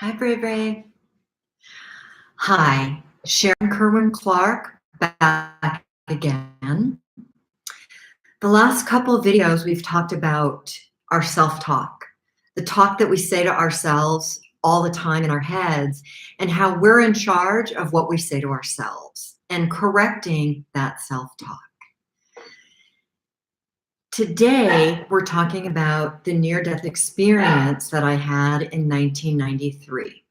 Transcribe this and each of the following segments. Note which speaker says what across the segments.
Speaker 1: Hi, Bray Bray. Hi, Sharon Kerwin Clark back again. The last couple of videos we've talked about our self-talk, the talk that we say to ourselves all the time in our heads, and how we're in charge of what we say to ourselves and correcting that self-talk. Today, we're talking about the near-death experience that I had in 1993.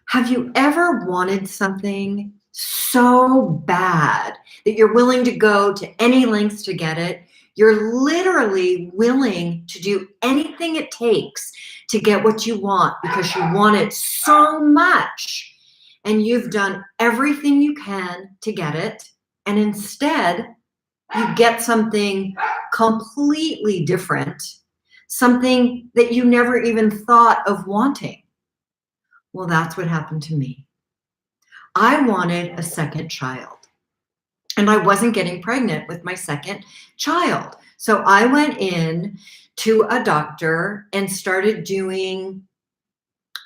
Speaker 1: Have you ever wanted something so bad that you're willing to go to any lengths to get it? You're literally willing to do anything it takes to get what you want because you want it so much, and you've done everything you can to get it, and instead you get something completely different, something that you never even thought of wanting. Well, that's what happened to me. I wanted a second child, and I wasn't getting pregnant with my second child. So I went in to a doctor and started doing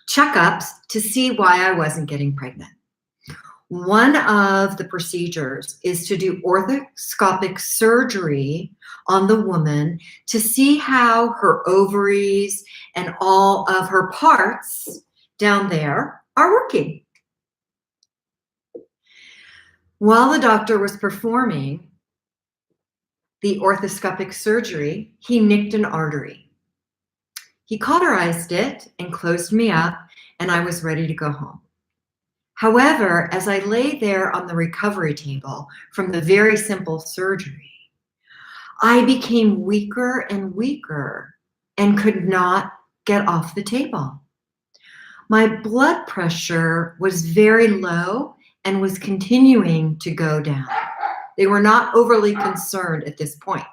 Speaker 1: checkups to see why I wasn't getting pregnant. One of the procedures is to do orthoscopic surgery on the woman to see how her ovaries and all of her parts down there are working. While the doctor was performing the orthoscopic surgery, he nicked an artery. He cauterized it and closed me up, and I was ready to go home. However, as I lay there on the recovery table from the very simple surgery, I became weaker and weaker and could not get off the table. My blood pressure was very low and was continuing to go down. They were not overly concerned at this point.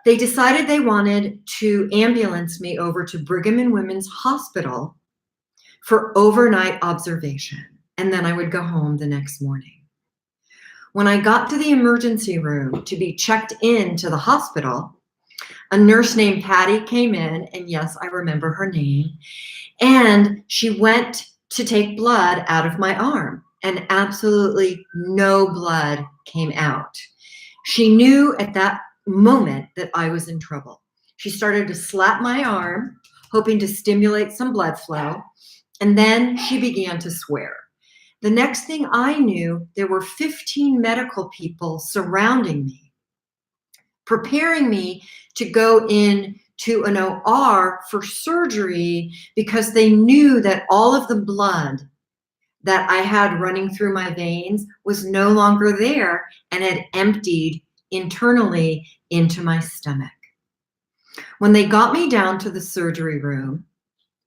Speaker 1: They decided they wanted to ambulance me over to Brigham and Women's Hospital for overnight observation, and then I would go home the next morning. When I got to the emergency room to be checked into the hospital, a nurse named Patty came in, and yes, I remember her name, and she went to take blood out of my arm, and absolutely no blood came out. She knew at that moment that I was in trouble. She started to slap my arm, hoping to stimulate some blood flow, and then she began to swear. The next thing I knew, there were 15 medical people surrounding me, preparing me to go in to an OR for surgery because they knew that all of the blood that I had running through my veins was no longer there and had emptied internally into my stomach. When they got me down to the surgery room,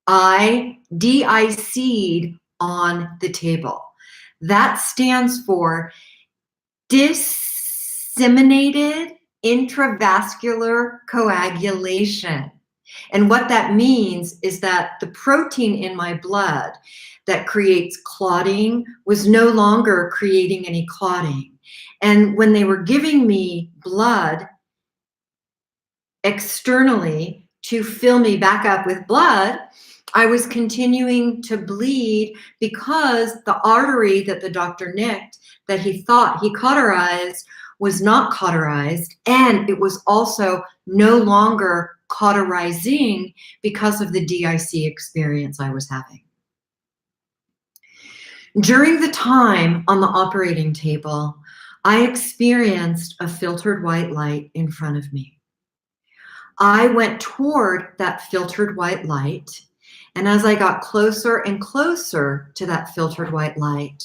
Speaker 1: I DIC'd on the table. That stands for disseminated intravascular coagulation. And what that means is that the protein in my blood that creates clotting was no longer creating any clotting. And when they were giving me blood externally to fill me back up with blood, I was continuing to bleed because the artery that the doctor nicked, that he thought he cauterized, was not cauterized, and it was also no longer cauterizing because of the DIC experience I was having. During the time on the operating table, I experienced a filtered white light in front of me. I went toward that filtered white light, and as I got closer and closer to that filtered white light,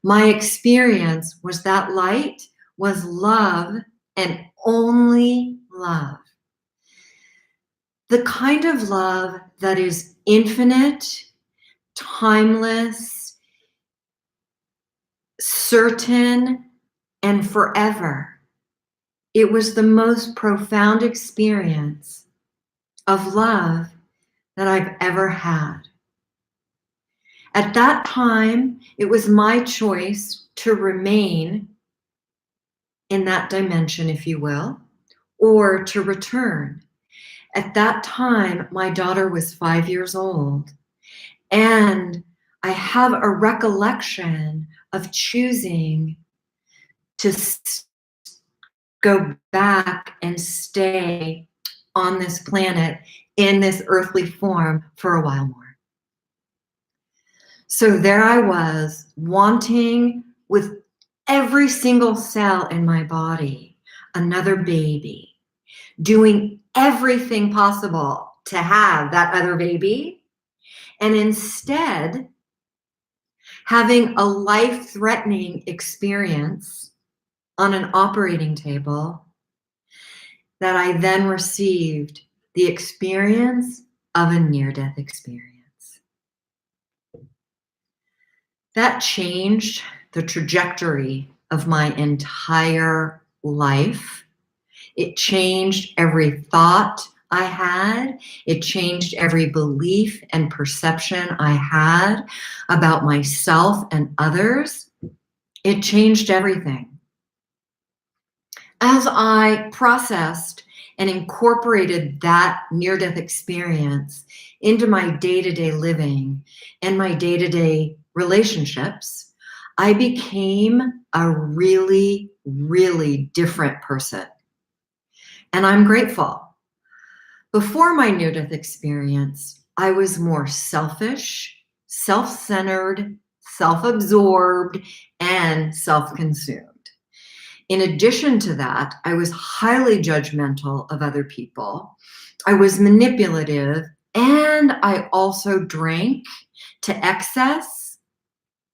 Speaker 1: my experience was that light was love and only love. The kind of love that is infinite, timeless, certain, and forever. It was the most profound experience of love that I've ever had. At that time, it was my choice to remain in that dimension, if you will, or to return. At that time, my daughter was 5 years old, and I have a recollection of choosing to go back and stay on this planet in this earthly form for a while more. So there I was, wanting with every single cell in my body another baby, doing everything possible to have that other baby, and instead having a life-threatening experience on an operating table that I then received the experience of a near-death experience. That changed the trajectory of my entire life. It changed every thought I had. It changed every belief and perception I had about myself and others. It changed everything. As I processed and incorporated that near-death experience into my day-to-day living and my day-to-day relationships, I became a really, really different person. And I'm grateful. Before my near-death experience, I was more selfish, self-centered, self-absorbed, and self-consumed. In addition to that, I was highly judgmental of other people. I was manipulative, and I also drank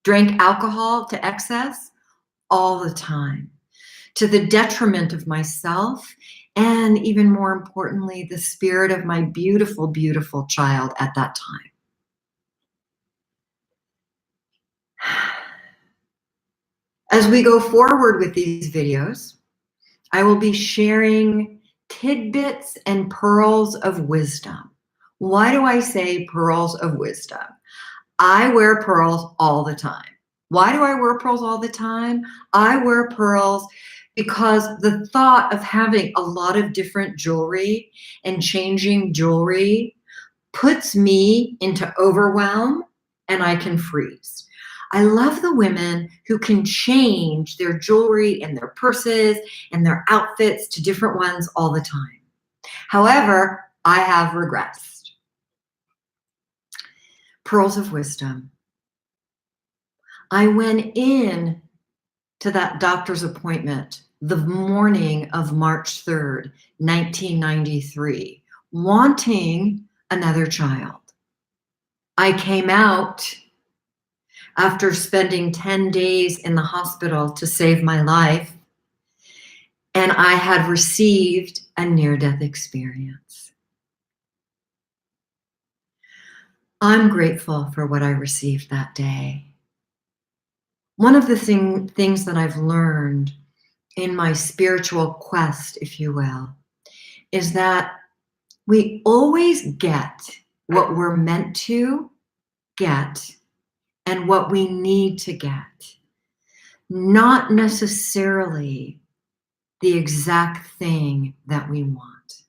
Speaker 1: alcohol to excess all the time, to the detriment of myself, and even more importantly, the spirit of my beautiful, beautiful child at that time. As we go forward with these videos, I will be sharing tidbits and pearls of wisdom. Why do I say pearls of wisdom? I wear pearls all the time. Why do I wear pearls all the time? I wear pearls because the thought of having a lot of different jewelry and changing jewelry puts me into overwhelm, and I can freeze. I love the women who can change their jewelry and their purses and their outfits to different ones all the time. However, I have regressed. Pearls of wisdom. I went in to that doctor's appointment the morning of March 3rd, 1993, wanting another child. I came out after spending 10 days in the hospital to save my life, and I had received a near-death experience. I'm grateful for what I received that day. One of the things that I've learned in my spiritual quest, if you will, is that we always get what we're meant to get and what we need to get, not necessarily the exact thing that we want.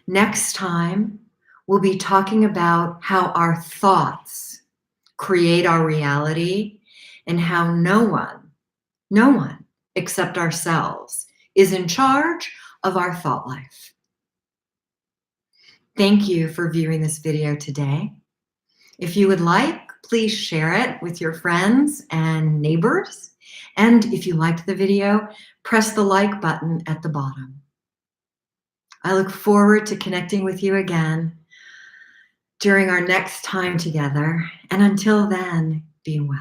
Speaker 1: Next time, we'll be talking about how our thoughts create our reality and how no one except ourselves is in charge of our thought life. Thank you for viewing this video today. If you would like, please share it with your friends and neighbors. And if you liked the video, press the like button at the bottom. I look forward to connecting with you again during our next time together. And until then, be well.